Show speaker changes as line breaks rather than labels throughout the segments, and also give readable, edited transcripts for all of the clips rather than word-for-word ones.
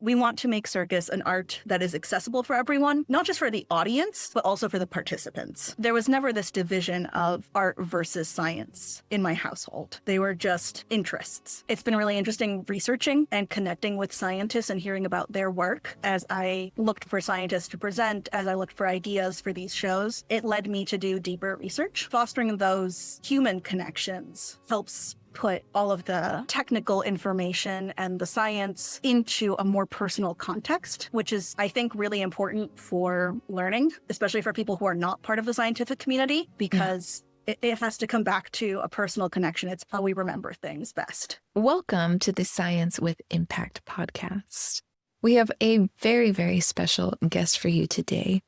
We want to make Circus an art that is accessible for everyone, not just for the audience, but also for the participants. There was never this division of art versus science in my household. They were just interests. It's been really interesting researching and connecting with scientists and hearing about their work. As I looked for scientists to present, as I looked for ideas for these shows, it led me to do deeper research. Fostering those human connections helps put all of the technical information and the science into a more personal context, which is, I think, really important for learning, especially for people who are not part of the scientific community, because it has to come back to a personal connection. It's how we remember things best.
Welcome to the Science with Impact podcast. We have a very, very special guest for you today.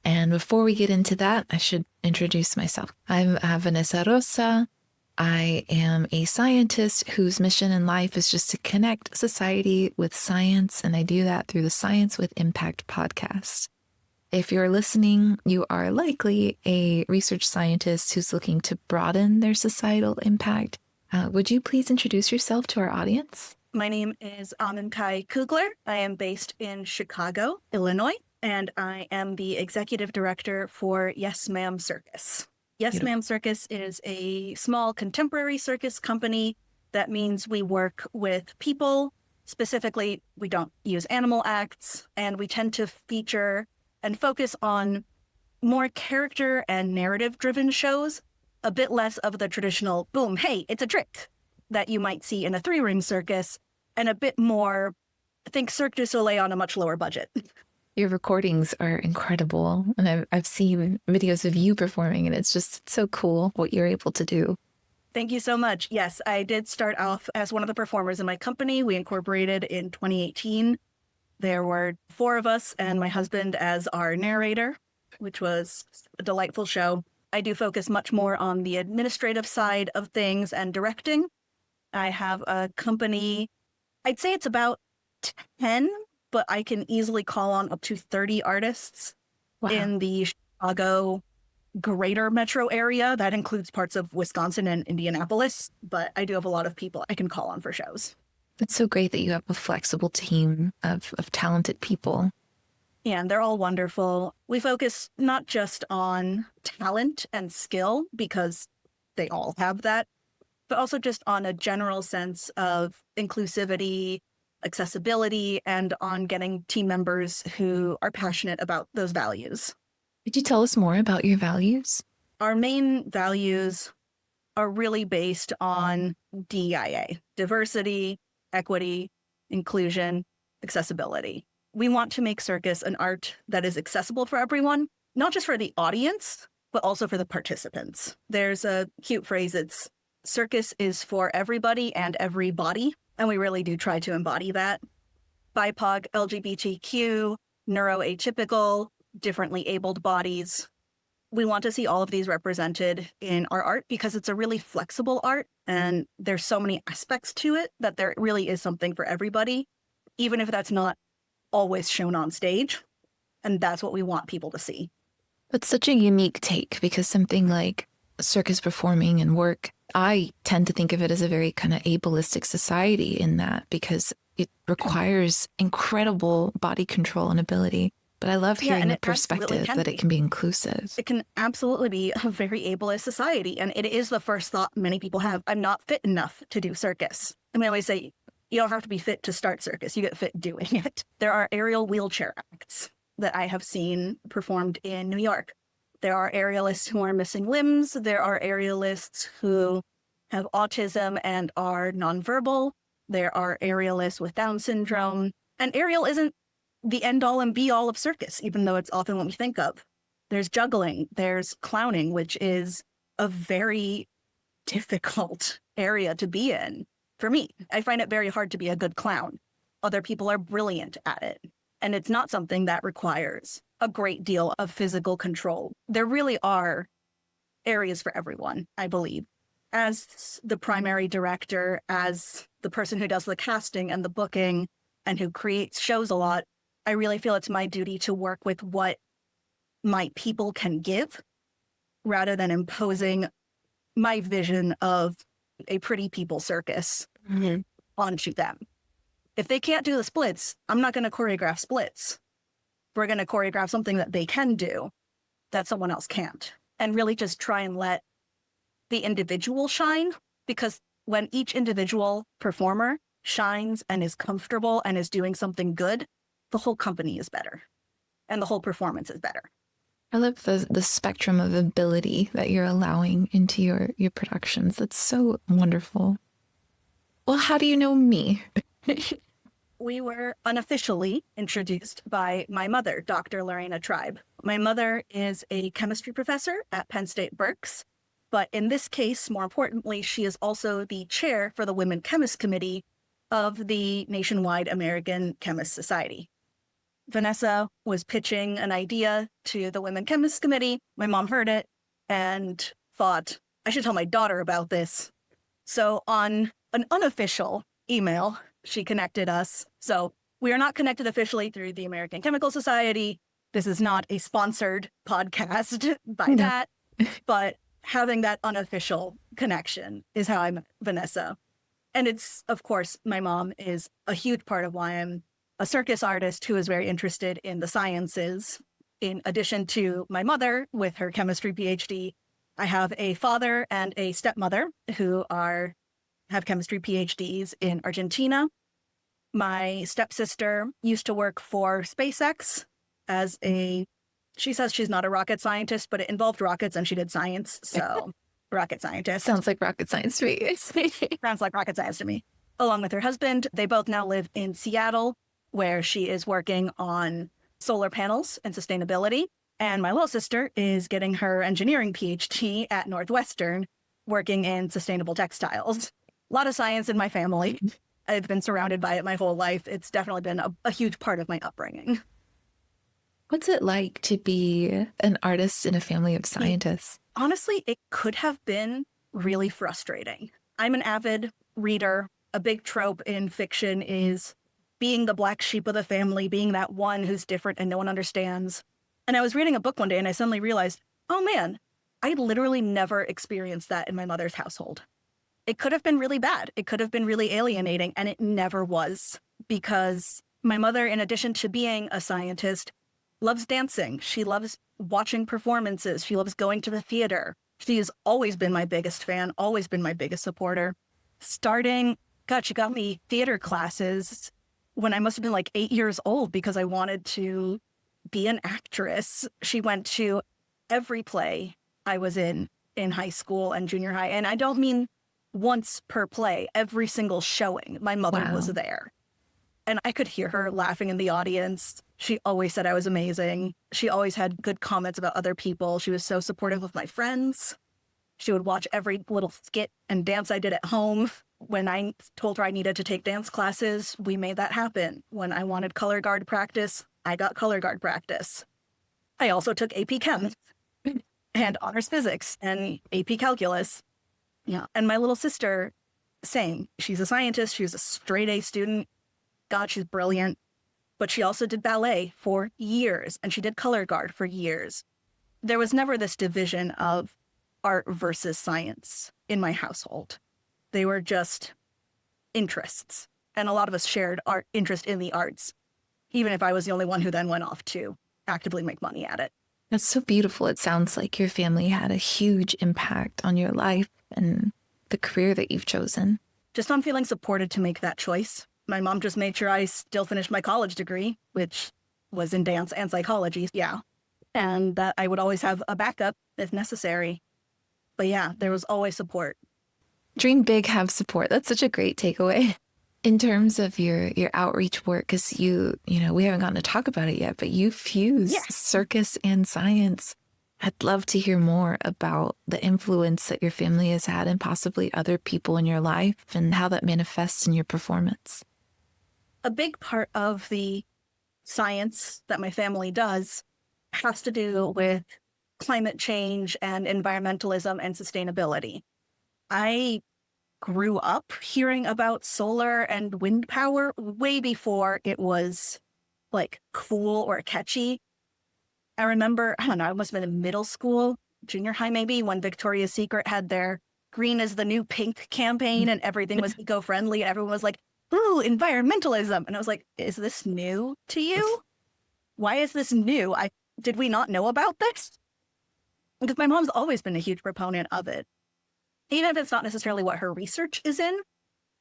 And before we get into that, I should introduce myself. I'm Vanessa Rosa. I am a scientist whose mission in life is just to connect society with science, and I do that through the Science with Impact podcast. If you're listening, you are likely a research scientist who's looking to broaden their societal impact. Would you please introduce yourself to our audience?
My name is Amancay Kugler. I am based in Chicago, Illinois, and I am the executive director for Yes Ma'am Circus. Yes Ma'am Circus is a small contemporary circus company. That means we work with people. Specifically, we don't use animal acts, and we tend to feature and focus on more character and narrative-driven shows, a bit less of the traditional, boom, hey, it's a trick that you might see in a three-ring circus, and a bit more, think Cirque du Soleil on a much lower budget.
Your recordings are incredible, and I've seen videos of you performing, and it's just so cool what you're able to do.
Thank you so much. Yes, I did start off as one of the performers in my company. We incorporated in 2018. There were 4 of us and my husband as our narrator, which was a delightful show. I do focus much more on the administrative side of things and directing. I have a company, I'd say it's about 10, but I can easily call on up to 30 artists in the Chicago greater metro area. That includes parts of Wisconsin and Indianapolis, but I do have a lot of people I can call on for shows.
It's so great that you have a flexible team of talented people.
Yeah, and they're all wonderful. We focus not just on talent and skill, because they all have that, but also just on a general sense of inclusivity, accessibility, and on getting team members who are passionate about those values.
Could you tell us more about your values?
Our main values are really based on DEIA, diversity, equity, inclusion, accessibility. We want to make Circus an art that is accessible for everyone, not just for the audience, but also for the participants. There's a cute phrase, it's Circus is for everybody and everybody. And we really do try to embody that. BIPOC, LGBTQ, neuroatypical, differently abled bodies. We want to see all of these represented in our art because it's a really flexible art and there's so many aspects to it that there really is something for everybody, even if that's not always shown on stage. And that's what we want people to see.
That's such a unique take, because something like circus performing and work, I tend to think of it as a very kind of ableistic society in that, because it requires incredible body control and ability. But I love hearing the perspective that it can be inclusive.
It can absolutely be a very ableist society. And it is the first thought many people have. I'm not fit enough to do circus. And we always say, you don't have to be fit to start circus. You get fit doing it. There are aerial wheelchair acts that I have seen performed in New York. There are aerialists who are missing limbs. There are aerialists who have autism and are nonverbal. There are aerialists with Down syndrome. And aerial isn't the end-all and be-all of circus, even though it's often what we think of. There's juggling. There's clowning, which is a very difficult area to be in. For me, I find it very hard to be a good clown. Other people are brilliant at it. And it's not something that requires a great deal of physical control. There really are areas for everyone, I believe. As the primary director, as the person who does the casting and the booking and who creates shows a lot, I really feel it's my duty to work with what my people can give rather than imposing my vision of a pretty people circus onto them. If they can't do the splits, I'm not going to choreograph splits. We're going to choreograph something that they can do that someone else can't. And really just try and let the individual shine, because when each individual performer shines and is comfortable and is doing something good, the whole company is better and the whole performance is better.
I love the spectrum of ability that you're allowing into your productions. That's so wonderful. Well, how do you know me?
We were unofficially introduced by my mother, Dr. Lorena Tribe. My mother is a chemistry professor at Penn State Berks, but in this case, more importantly, she is also the chair for the Women Chemists Committee of the nationwide American Chemist Society. Vanessa was pitching an idea to the Women Chemists Committee. My mom heard it and thought, I should tell my daughter about this. So on an unofficial email, she connected us. So we are not connected officially through the American Chemical Society. This is not a sponsored podcast by that, but having that unofficial connection is how I met Vanessa. And it's, of course, my mom is a huge part of why I'm a circus artist who is very interested in the sciences. In addition to my mother with her chemistry PhD, I have a father and a stepmother who have chemistry PhDs in Argentina. My stepsister used to work for SpaceX she says she's not a rocket scientist, but it involved rockets and she did science. So rocket scientist.
Sounds like rocket science to me.
Sounds like rocket science to me. Along with her husband, they both now live in Seattle, where she is working on solar panels and sustainability. And my little sister is getting her engineering PhD at Northwestern, working in sustainable textiles. A lot of science in my family. I've been surrounded by it my whole life. It's definitely been a huge part of my upbringing.
What's it like to be an artist in a family of scientists?
Honestly, it could have been really frustrating. I'm an avid reader. A big trope in fiction is being the black sheep of the family, being that one who's different and no one understands. And I was reading a book one day and I suddenly realized, oh man, I literally never experienced that in my mother's household. It could have been really bad. It could have been really alienating, and it never was, because my mother, in addition to being a scientist, loves dancing. She loves watching performances. She loves going to the theater. She has always been my biggest fan, always been my biggest supporter. She got me theater classes when I must have been like 8 years old because I wanted to be an actress. She went to every play I was in high school and junior high. And I don't mean once per play, every single showing, my mother was there. And I could hear her laughing in the audience. She always said I was amazing. She always had good comments about other people. She was so supportive of my friends. She would watch every little skit and dance I did at home. When I told her I needed to take dance classes, we made that happen. When I wanted color guard practice, I got color guard practice. I also took AP Chem and honors physics and AP Calculus. Yeah. And my little sister, same. She's a scientist. She was a straight A student. God, she's brilliant. But she also did ballet for years, and she did color guard for years. There was never this division of art versus science in my household. They were just interests. And a lot of us shared our interest in the arts, even if I was the only one who then went off to actively make money at it.
That's so beautiful. It sounds like your family had a huge impact on your life and the career that you've chosen.
Just on feeling supported to make that choice. My mom just made sure I still finished my college degree, which was in dance and psychology. Yeah. And that I would always have a backup if necessary. But yeah, there was always support.
Dream big, have support. That's such a great takeaway. In terms of your outreach work, because we haven't gotten to talk about it yet, but you fuse circus and science. I'd love to hear more about the influence that your family has had and possibly other people in your life and how that manifests in your performance.
A big part of the science that my family does has to do with climate change and environmentalism and sustainability. I grew up hearing about solar and wind power way before it was like cool or catchy. I remember, I must have been in middle school, junior high maybe, when Victoria's Secret had their green is the new pink campaign and everything was eco-friendly. And everyone was like, ooh, environmentalism. And I was like, is this new to you? Why is this new? Did we not know about this? Because my mom's always been a huge proponent of it. Even if it's not necessarily what her research is in,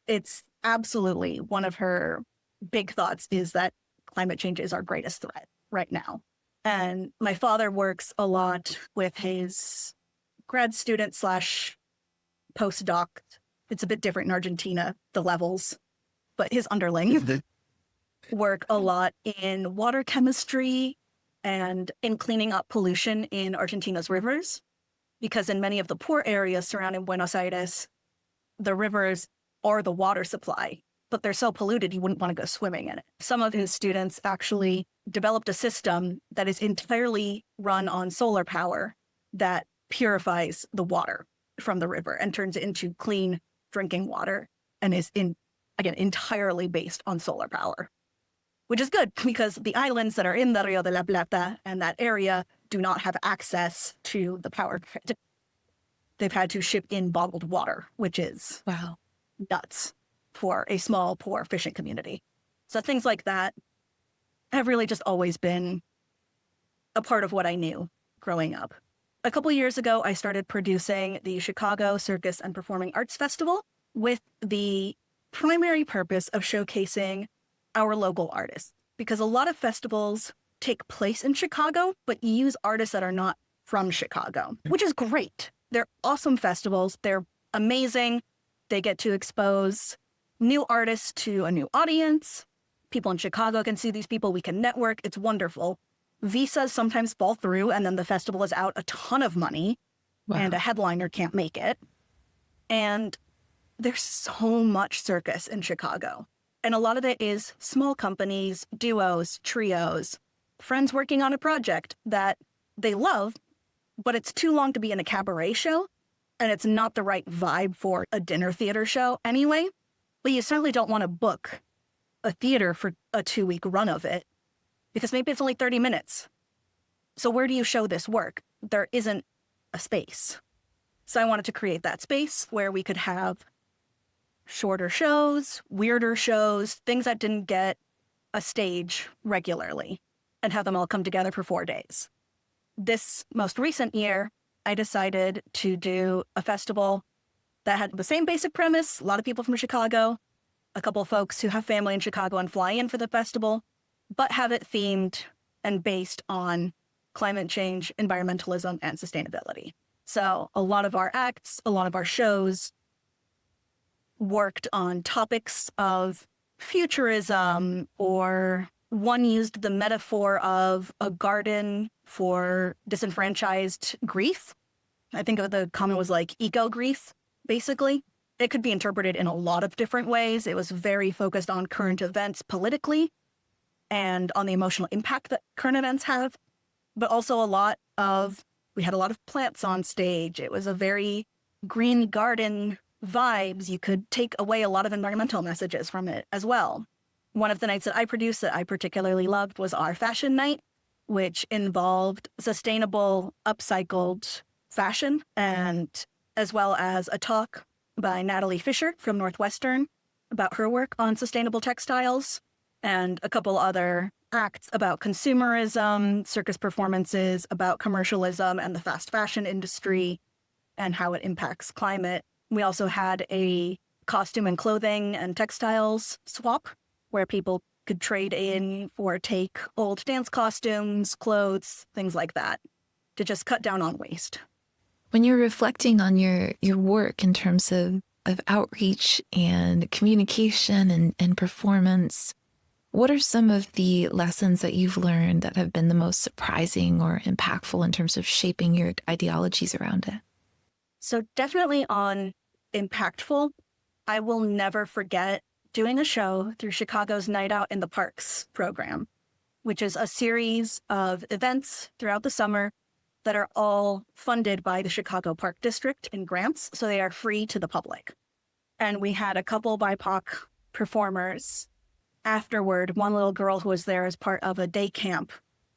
it's absolutely one of her big thoughts is that climate change is our greatest threat right now. And my father works a lot with his grad student / postdoc. It's a bit different in Argentina, the levels, but his underlings work a lot in water chemistry and in cleaning up pollution in Argentina's rivers. Because in many of the poor areas surrounding Buenos Aires, the rivers are the water supply, but they're so polluted you wouldn't want to go swimming in it. Some of his students actually developed a system that is entirely run on solar power that purifies the water from the river and turns it into clean drinking water and is, again, entirely based on solar power, which is good because the islands that are in the Rio de la Plata and that area do not have access to the power grid. They've had to ship in bottled water, which is
Wow.
nuts for a small, poor fishing community. So things like that have really just always been a part of what I knew growing up. A couple years ago, I started producing the Chicago Circus and Performing Arts Festival with the primary purpose of showcasing our local artists. Because a lot of festivals take place in Chicago, but use artists that are not from Chicago, which is great. They're awesome festivals. They're amazing. They get to expose new artists to a new audience. People in Chicago can see these people. We can network. It's wonderful. Visas sometimes fall through, and then the festival is out a ton of money, and a headliner can't make it. And there's so much circus in Chicago. And a lot of it is small companies, duos, trios, friends working on a project that they love, but it's too long to be in a cabaret show, and it's not the right vibe for a dinner theater show anyway. But you certainly don't want to book a theater for a 2-week run of it, because maybe it's only 30 minutes. So where do you show this work? There isn't a space. So I wanted to create that space where we could have shorter shows, weirder shows, things that didn't get a stage regularly, and have them all come together for 4 days. This most recent year, I decided to do a festival that had the same basic premise, a lot of people from Chicago, a couple of folks who have family in Chicago and fly in for the festival, but have it themed and based on climate change, environmentalism, and sustainability. So a lot of our acts, a lot of our shows worked on topics of futurism, or one used the metaphor of a garden for disenfranchised grief. I think the comment was like eco grief, basically. It could be interpreted in a lot of different ways. It was very focused on current events politically and on the emotional impact that current events have, but also we had a lot of plants on stage. It was a very green garden vibes. You could take away a lot of environmental messages from it as well. One of the nights that I produced that I particularly loved was our fashion night, which involved sustainable, upcycled fashion, and as well as a talk by Natalie Fisher from Northwestern about her work on sustainable textiles, and a couple other acts about consumerism, circus performances, about commercialism and the fast fashion industry and how it impacts climate. We also had a costume and clothing and textiles swap where people could trade in or take old dance costumes, clothes, things like that, to just cut down on waste.
When you're reflecting on your work in terms of outreach and communication and performance, what are some of the lessons that you've learned that have been the most surprising or impactful in terms of shaping your ideologies around it?
So definitely on impactful, I will never forget doing a show through Chicago's Night Out in the Parks program, which is a series of events throughout the summer that are all funded by the Chicago Park District in grants, so they are free to the public. And we had a couple BIPOC performers. Afterward, one little girl who was there as part of a day camp,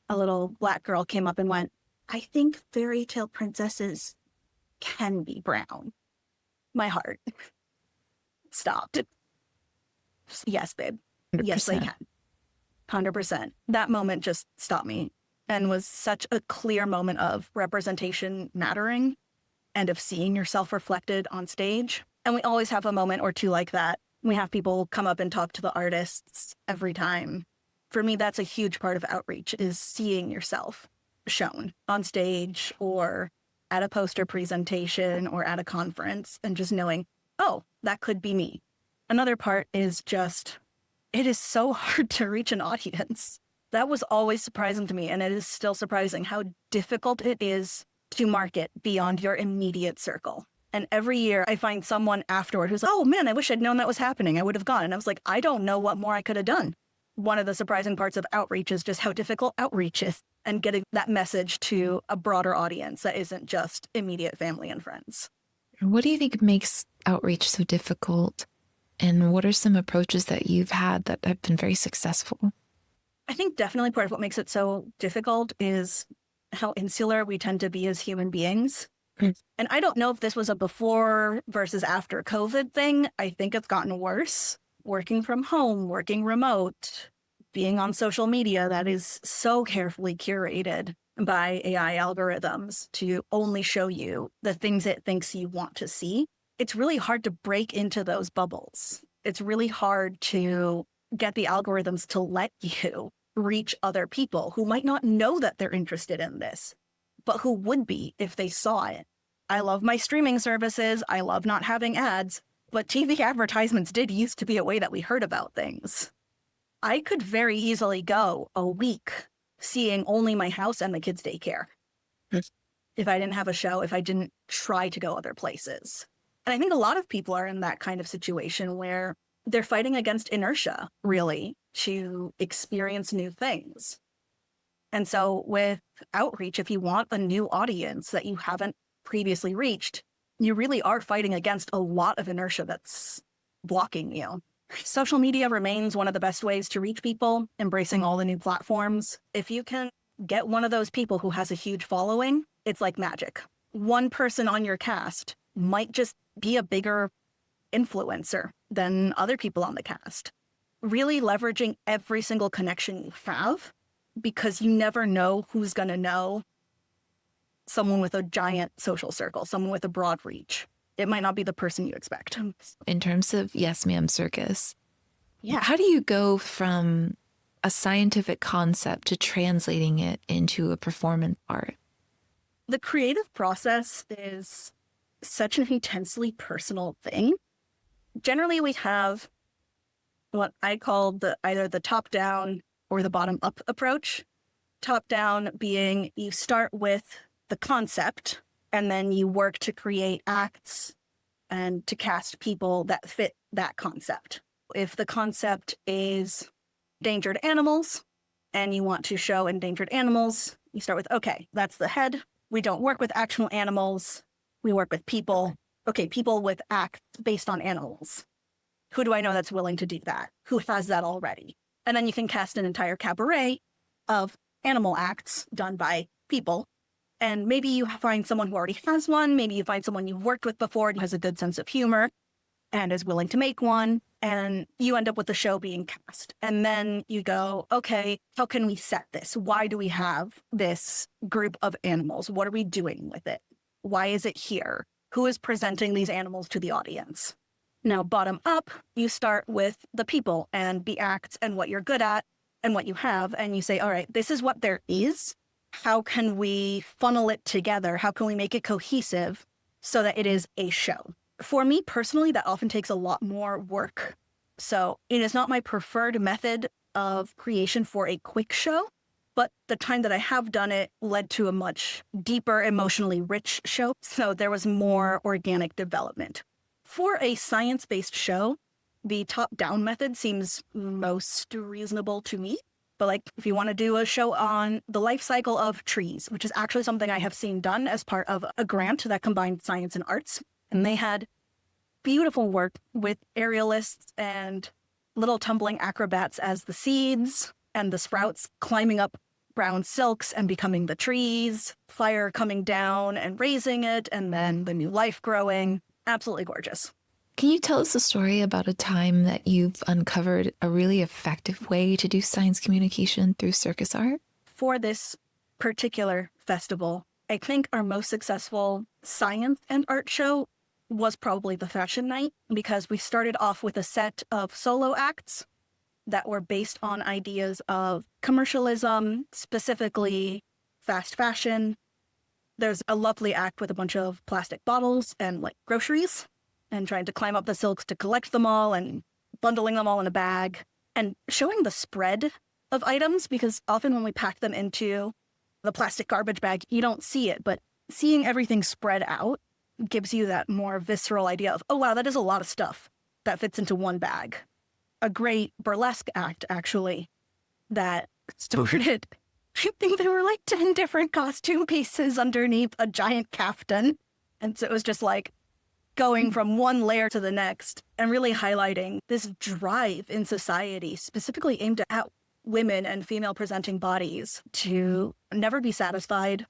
a little Black girl came up and went, "I think fairy tale princesses can be brown." My heart stopped. Yes, babe. Yes, they
100%.
can. 100%. That moment just stopped me and was such a clear moment of representation mattering and of seeing yourself reflected on stage. And we always have a moment or two like that. We have people come up and talk to the artists every time. For me, that's a huge part of outreach, is seeing yourself shown on stage or at a poster presentation or at a conference and just knowing, oh, that could be me. Another part is just, it is so hard to reach an audience. That was always surprising to me, and it is still surprising how difficult it is to market beyond your immediate circle. And every year I find someone afterward who's like, oh man, I wish I'd known that was happening. I would have gone. And I was like, I don't know what more I could have done. One of the surprising parts of outreach is just how difficult outreach is and getting that message to a broader audience that isn't just immediate family and friends.
What do you think makes outreach so difficult? And what are some approaches that you've had that have been very successful?
I think definitely part of what makes it so difficult is how insular we tend to be as human beings. And I don't know if this was a before versus after COVID thing. I think it's gotten worse. Working from home, working remote, being on social media that is so carefully curated by AI algorithms to only show you the things it thinks you want to see. It's really hard to break into those bubbles. It's really hard to get the algorithms to let you reach other people who might not know that they're interested in this, but who would be if they saw it. I love my streaming services. I love not having ads, but TV advertisements did used to be a way that we heard about things. I could very easily go a week seeing only my house and the kids' daycare if I didn't have a show, if I didn't try to go other places. And I think a lot of people are in that kind of situation where they're fighting against inertia, really, to experience new things. And so with outreach, if you want a new audience that you haven't previously reached, you really are fighting against a lot of inertia that's blocking you. Social media remains one of the best ways to reach people, embracing all the new platforms. If you can get one of those people who has a huge following, it's like magic. One person on your cast might just be a bigger influencer than other people on the cast. Really leveraging every single connection you have, because you never know who's going to know someone with a giant social circle, someone with a broad reach. It might not be the person you expect.
In terms of Yes Ma'am Circus,
Yeah.
how do you go from a scientific concept to translating it into a performance art?
The creative process is such an intensely personal thing. Generally, we have what I call either the top-down or the bottom-up approach. Top-down being you start with the concept, and then you work to create acts and to cast people that fit that concept. If the concept is endangered animals, and you want to show endangered animals, you start with, okay, that's the head. We don't work with actual animals. We work with people. Okay, people with acts based on animals. Who do I know that's willing to do that? Who has that already? And then you can cast an entire cabaret of animal acts done by people. And maybe you find someone who already has one. Maybe you find someone you've worked with before and has a good sense of humor and is willing to make one. And you end up with the show being cast. And then you go, okay, how can we set this? Why do we have this group of animals? What are we doing with it? Why is it here? Who is presenting these animals to the audience? Now, bottom up, you start with the people and the acts and what you're good at and what you have. And you say, all right, this is what there is. How can we funnel it together? How can we make it cohesive so that it is a show? For me personally, that often takes a lot more work. So it is not my preferred method of creation for a quick show, but the time that I have done it led to a much deeper, emotionally rich show. So there was more organic development. For a science-based show, the top-down method seems most reasonable to me. But like if you want to do a show on the life cycle of trees, which is actually something I have seen done as part of a grant that combined science and arts. And they had beautiful work with aerialists and little tumbling acrobats as the seeds and the sprouts climbing up brown silks and becoming the trees, fire coming down and raising it, and then the new life growing. Absolutely gorgeous.
Can you tell us a story about a time that you've uncovered a really effective way to do science communication through circus art?
For this particular festival, I think our most successful science and art show was probably the fashion night, because we started off with a set of solo acts that were based on ideas of commercialism, specifically fast fashion. There's a lovely act with a bunch of plastic bottles and like groceries, and trying to climb up the silks to collect them all and bundling them all in a bag and showing the spread of items, because often when we pack them into the plastic garbage bag, you don't see it, but seeing everything spread out gives you that more visceral idea of, oh, wow, that is a lot of stuff that fits into one bag. A great burlesque act, actually, that started, I think there were like 10 different costume pieces underneath a giant kaftan. And so it was just like going from one layer to the next and really highlighting this drive in society, specifically aimed at women and female presenting bodies, to never be satisfied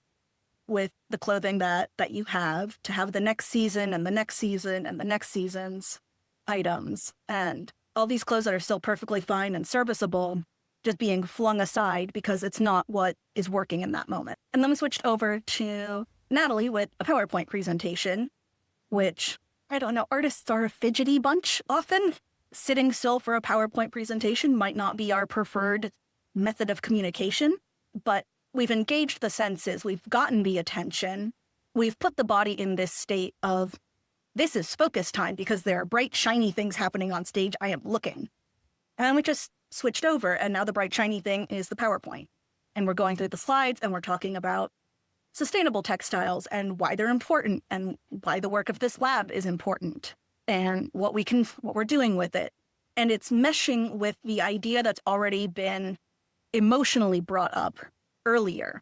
with the clothing that you have, to have the next season and the next season and the next season's items, and all these clothes that are still perfectly fine and serviceable just being flung aside because it's not what is working in that moment. And then we switched over to Natalie with a PowerPoint presentation, which, I don't know, artists are a fidgety bunch often. Sitting still for a PowerPoint presentation might not be our preferred method of communication, but we've engaged the senses, we've gotten the attention, we've put the body in this state of, this is focus time because there are bright, shiny things happening on stage, I am looking. And we just switched over, and now the bright, shiny thing is the PowerPoint. And we're going through the slides, and we're talking about sustainable textiles and why they're important and why the work of this lab is important and what we're doing with it. And it's meshing with the idea that's already been emotionally brought up earlier.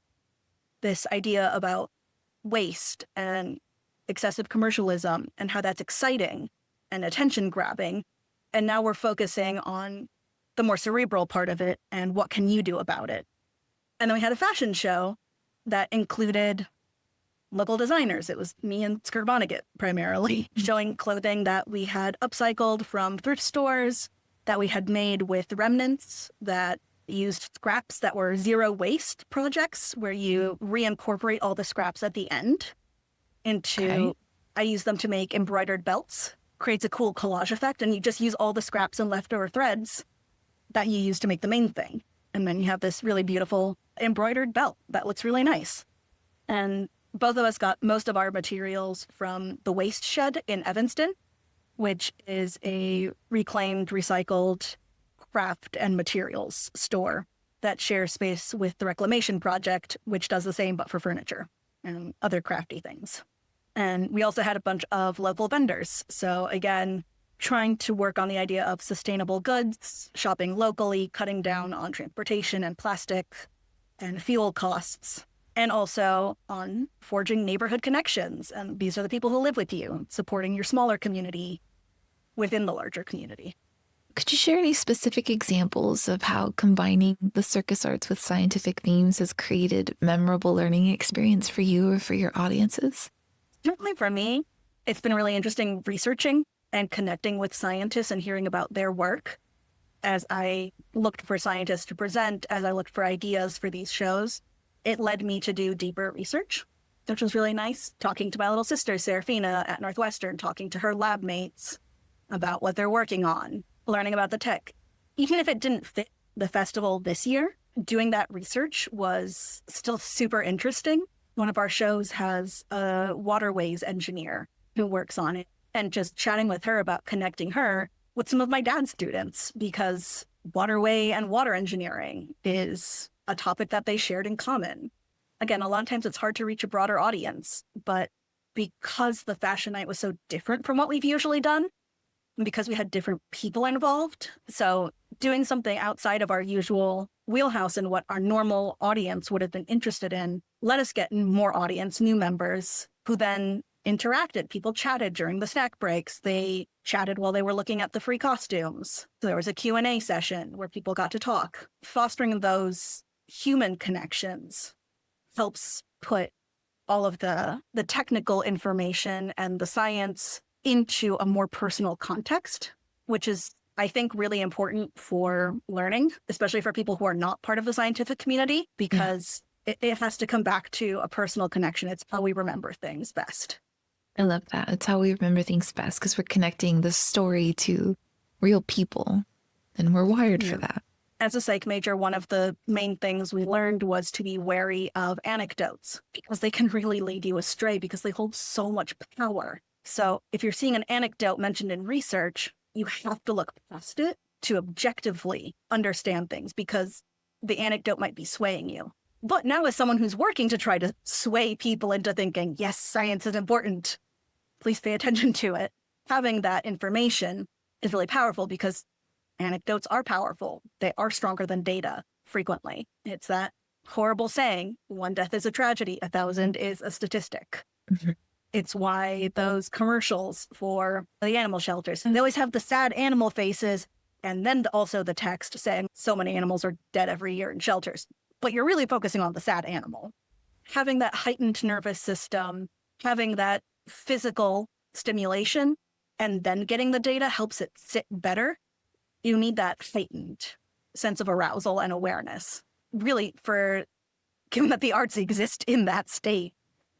This idea about waste and excessive commercialism and how that's exciting and attention grabbing. And now we're focusing on the more cerebral part of it and what can you do about it. And then we had a fashion show that included local designers. It was me and Skirt Vonnegut primarily, showing clothing that we had upcycled from thrift stores, that we had made with remnants, that used scraps that were zero waste projects where you reincorporate all the scraps at the end into, okay. I use them to make embroidered belts. Creates a cool collage effect, and you just use all the scraps and leftover threads that you use to make the main thing. And then you have this really beautiful embroidered belt that looks really nice. And both of us got most of our materials from the Waste Shed in Evanston, which is a reclaimed, recycled craft and materials store that shares space with the Reclamation Project, which does the same but for furniture and other crafty things. And we also had a bunch of local vendors. So again, trying to work on the idea of sustainable goods, shopping locally, cutting down on transportation and plastic and fuel costs, and also on forging neighborhood connections. And these are the people who live with you, supporting your smaller community within the larger community.
Could you share any specific examples of how combining the circus arts with scientific themes has created memorable learning experience for you or for your audiences?
Certainly for me, it's been really interesting researching and connecting with scientists and hearing about their work. As I looked for scientists to present, as I looked for ideas for these shows, it led me to do deeper research, which was really nice. Talking to my little sister, Serafina, at Northwestern, talking to her lab mates about what they're working on, learning about the tech. Even if it didn't fit the festival this year, doing that research was still super interesting. One of our shows has a waterways engineer who works on it, and just chatting with her about connecting her with some of my dad's students, because waterway and water engineering is a topic that they shared in common. Again, a lot of times it's hard to reach a broader audience, but because the fashion night was so different from what we've usually done, and because we had different people involved, so doing something outside of our usual wheelhouse and what our normal audience would have been interested in let us get more audience, new members, who then interacted. People chatted during the snack breaks. They chatted while they were looking at the free costumes. So there was a Q&A session where people got to talk. Fostering those human connections helps put all of the technical information and the science into a more personal context, which is, I think, really important for learning, especially for people who are not part of the scientific community, because it has to come back to a personal connection. It's how we remember things best.
I love that. It's how we remember things best, because we're connecting the story to real people, and we're wired for that.
As a psych major, one of the main things we learned was to be wary of anecdotes, because they can really lead you astray because they hold so much power. So if you're seeing an anecdote mentioned in research, you have to look past it to objectively understand things, because the anecdote might be swaying you. But now, as someone who's working to try to sway people into thinking, yes, science is important, please pay attention to it, having that information is really powerful, because anecdotes are powerful. They are stronger than data frequently. It's that horrible saying, 1 death is a tragedy, 1,000 is a statistic.
Mm-hmm.
It's why those commercials for the animal shelters, they always have the sad animal faces, and then also the text saying so many animals are dead every year in shelters. But you're really focusing on the sad animal. Having that heightened nervous system, having that physical stimulation, and then getting the data helps it sit better. You need that heightened sense of arousal and awareness. Really, given that the arts exist in that state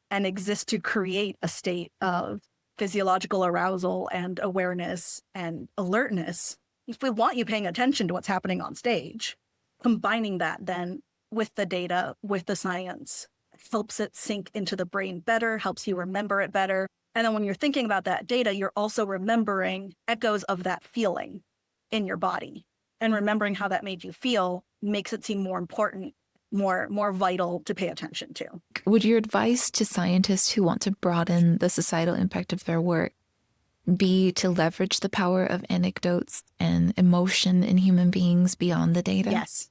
and exist to create a state of physiological arousal and awareness and alertness, if we want you paying attention to what's happening on stage, combining that then with the data, with the science, helps it sink into the brain better, helps you remember it better. And then when you're thinking about that data, you're also remembering echoes of that feeling in your body. And remembering how that made you feel makes it seem more important, more vital to pay attention to.
Would your advice to scientists who want to broaden the societal impact of their work be to leverage the power of anecdotes and emotion in human beings beyond the data?
Yes.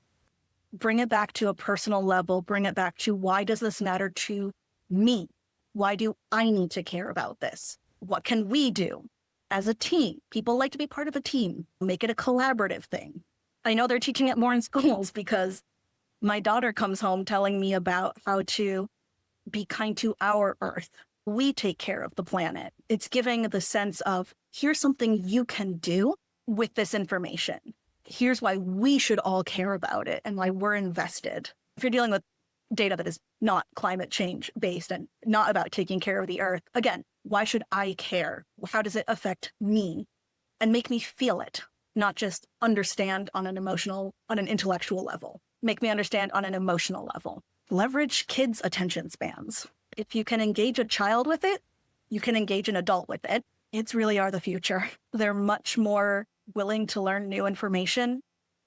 Bring it back to a personal level. Bring it back to, why does this matter to me? Why do I need to care about this? What can we do as a team? People like to be part of a team. Make it a collaborative thing. I know they're teaching it more in schools, because my daughter comes home telling me about how to be kind to our Earth. We take care of the planet. It's giving the sense of, here's something you can do with this information. Here's why we should all care about it and why we're invested. If you're dealing with data that is not climate change based and not about taking care of the Earth, again, why should I care? How does it affect me? And make me feel it, not just understand on an intellectual level. Make me understand on an emotional level. Leverage kids' attention spans. If you can engage a child with it, you can engage an adult with it. It's really are the future. They're much more willing to learn new information.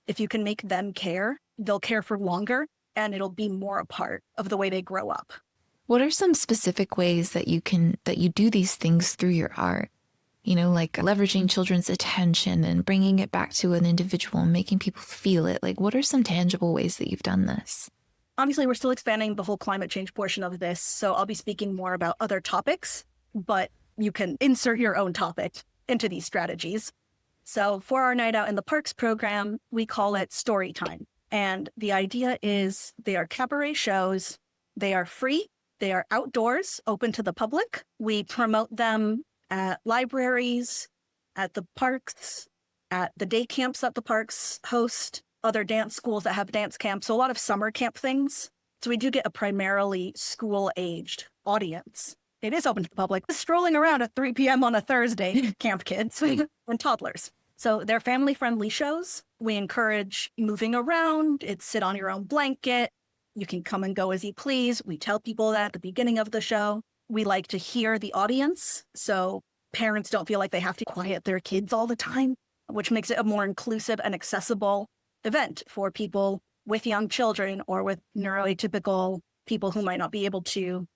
If you can make them care, they'll care for longer, and it'll be more a part of the way they grow up.
What are some specific ways that you do these things through your art? You know, like leveraging children's attention and bringing it back to an individual and making people feel it. Like, what are some tangible ways that you've done this?
Obviously, we're still expanding the whole climate change portion of this, so I'll be speaking more about other topics, but you can insert your own topic into these strategies. So for our Night Out in the Parks program, we call it Story Time. And the idea is they are cabaret shows. They are free. They are outdoors, open to the public. We promote them at libraries, at the parks, at the day camps that the parks host, other dance schools that have dance camps. So a lot of summer camp things. So we do get a primarily school-aged audience. It is open to the public. Strolling around at 3 p.m. on a Thursday, camp kids and toddlers. So they're family-friendly shows. We encourage moving around. It's sit on your own blanket. You can come and go as you please. We tell people that at the beginning of the show. We like to hear the audience, so parents don't feel like they have to quiet their kids all the time, which makes it a more inclusive and accessible event for people with young children or with neuroatypical people who might not be able to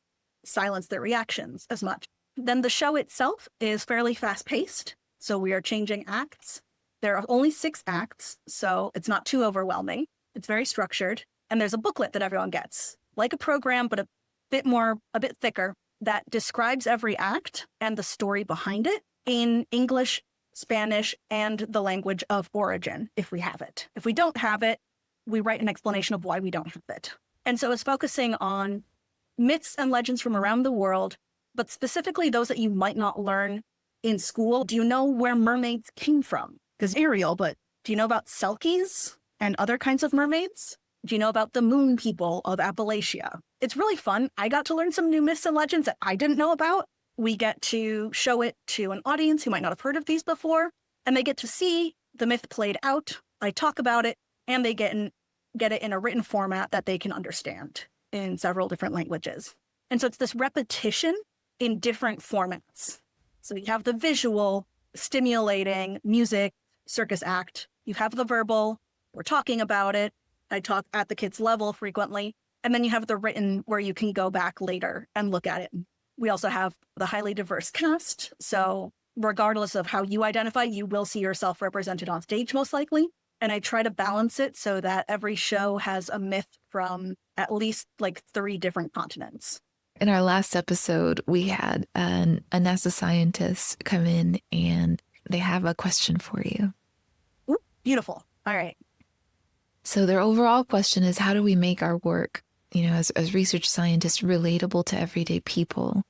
silence their reactions as much. Then the show itself is fairly fast-paced, so we are changing acts. There are only 6 acts, so it's not too overwhelming. It's very structured, and there's a booklet that everyone gets, like a program, but a bit thicker, that describes every act and the story behind it in English, Spanish, and the language of origin, if we have it. If we don't have it, we write an explanation of why we don't have it. And so it's focusing on myths and legends from around the world, but specifically those that you might not learn in school, do you know where mermaids came from? Because Ariel, but do you know about Selkies and other kinds of mermaids? Do you know about the moon people of Appalachia? It's really fun. I got to learn some new myths and legends that I didn't know about. We get to show it to an audience who might not have heard of these before, and they get to see the myth played out. I talk about it, and they get it in a written format that they can understand in several different languages. And so it's this repetition in different formats. So you have the visual, stimulating music, circus act. You have the verbal, we're talking about it. I talk at the kids' level frequently. And then you have the written where you can go back later and look at it. We also have the highly diverse cast. So regardless of how you identify, you will see yourself represented on stage most likely. And I try to balance it so that every show has a myth from at least like 3 different continents.
In our last episode, we had a NASA scientist come in and they have a question for you.
Ooh, beautiful. All right.
So their overall question is, how do we make our work, as research scientists, relatable to everyday people?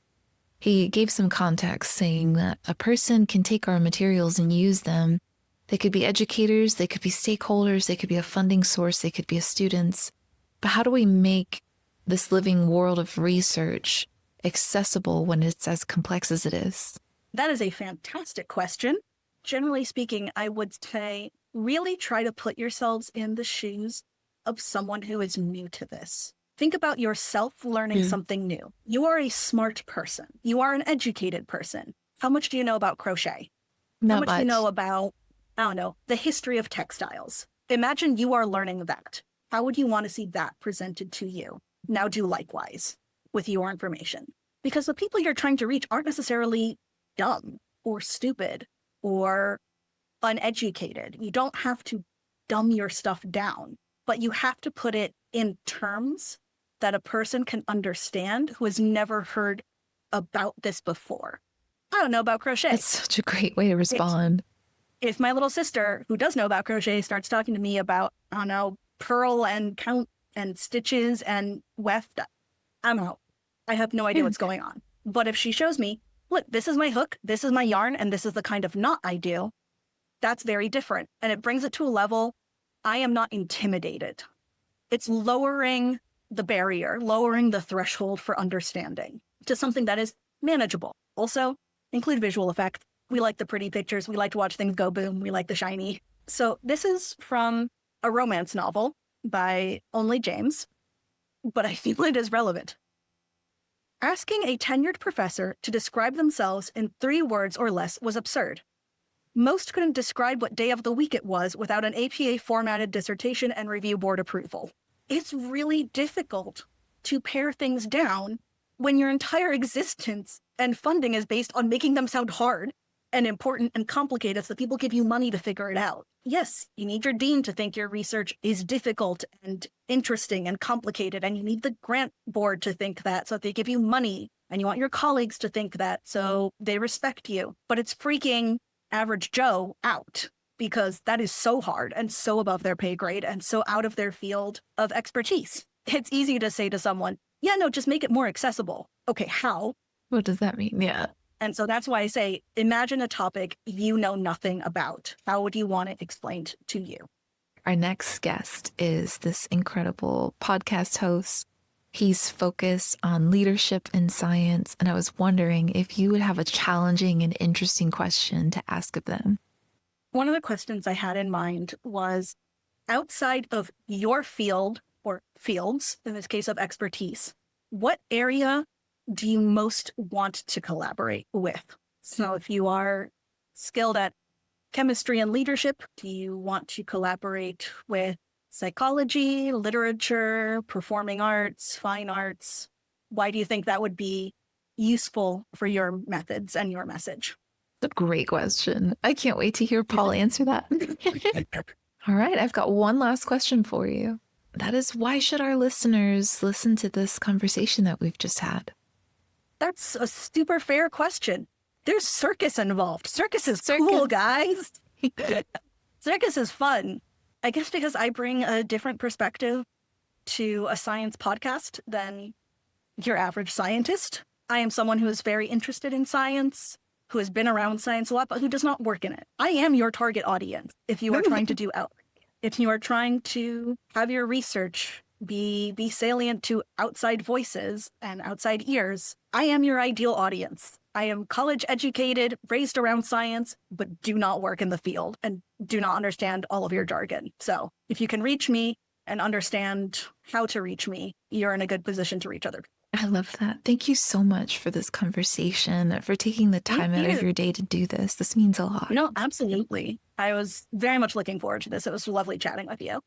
He gave some context saying that a person can take our materials and use them. They could be educators, they could be stakeholders, they could be a funding source, they could be students. But how do we make this living world of research accessible when it's as complex as it is?
That is a fantastic question. Generally speaking, I would say really try to put yourselves in the shoes of someone who is new to this. Think about yourself learning something new. You are a smart person. You are an educated person. How much do you know about crochet? How much do you know about, the history of textiles? Imagine you are learning that. How would you want to see that presented to you? Now do likewise with your information. Because the people you're trying to reach aren't necessarily dumb or stupid or uneducated. You don't have to dumb your stuff down, but you have to put it in terms that a person can understand who has never heard about this before. I don't know about crochet.
That's such a great way to respond.
If my little sister, who does know about crochet, starts talking to me about, purl and count and stitches and weft, I'm out. I have no idea what's going on. But if she shows me, look, this is my hook, this is my yarn, and this is the kind of knot I do, that's very different. And it brings it to a level I am not intimidated. It's lowering the barrier, lowering the threshold for understanding to something that is manageable. Also, include visual effects. We like the pretty pictures. We like to watch things go boom. We like the shiny. So this is from a romance novel by Only James, but I feel it is relevant. Asking a tenured professor to describe themselves in 3 words or less was absurd. Most couldn't describe what day of the week it was without an APA-formatted dissertation and review board approval. It's really difficult to pare things down when your entire existence and funding is based on making them sound hard and important and complicated so people give you money to figure it out. Yes, you need your dean to think your research is difficult and interesting and complicated, and you need the grant board to think that so that they give you money, and you want your colleagues to think that so they respect you. But it's freaking average Joe out, because that is so hard and so above their pay grade and so out of their field of expertise. It's easy to say to someone, yeah, no, just make it more accessible. Okay, how?
What does that mean? Yeah.
And so that's why I say, imagine a topic you know nothing about. How would you want it explained to you?
Our next guest is this incredible podcast host. He's focused on leadership in science. And I was wondering if you would have a challenging and interesting question to ask of them.
One of the questions I had in mind was, outside of your field or fields, in this case of expertise, what area do you most want to collaborate with? So if you are skilled at chemistry and leadership, do you want to collaborate with psychology, literature, performing arts, fine arts? Why do you think that would be useful for your methods and your message?
That's a great question. I can't wait to hear Paul answer that. All right, I've got one last question for you. That is, why should our listeners listen to this conversation that we've just had?
That's a super fair question. There's circus involved. Circus is cool, guys. Circus is fun. I guess because I bring a different perspective to a science podcast than your average scientist. I am someone who is very interested in science. who has been around science a lot, but who does not work in it. I am your target audience if you are trying to do outreach. If you are trying to have your research be salient to outside voices and outside ears, I am your ideal audience. I am college educated, raised around science, but do not work in the field and do not understand all of your jargon. So if you can reach me and understand how to reach me, you're in a good position to reach other people.
I love that. Thank you so much for this conversation, for taking the time out of your day to do this. This means a lot.
No, absolutely. I was very much looking forward to this. It was lovely chatting with you.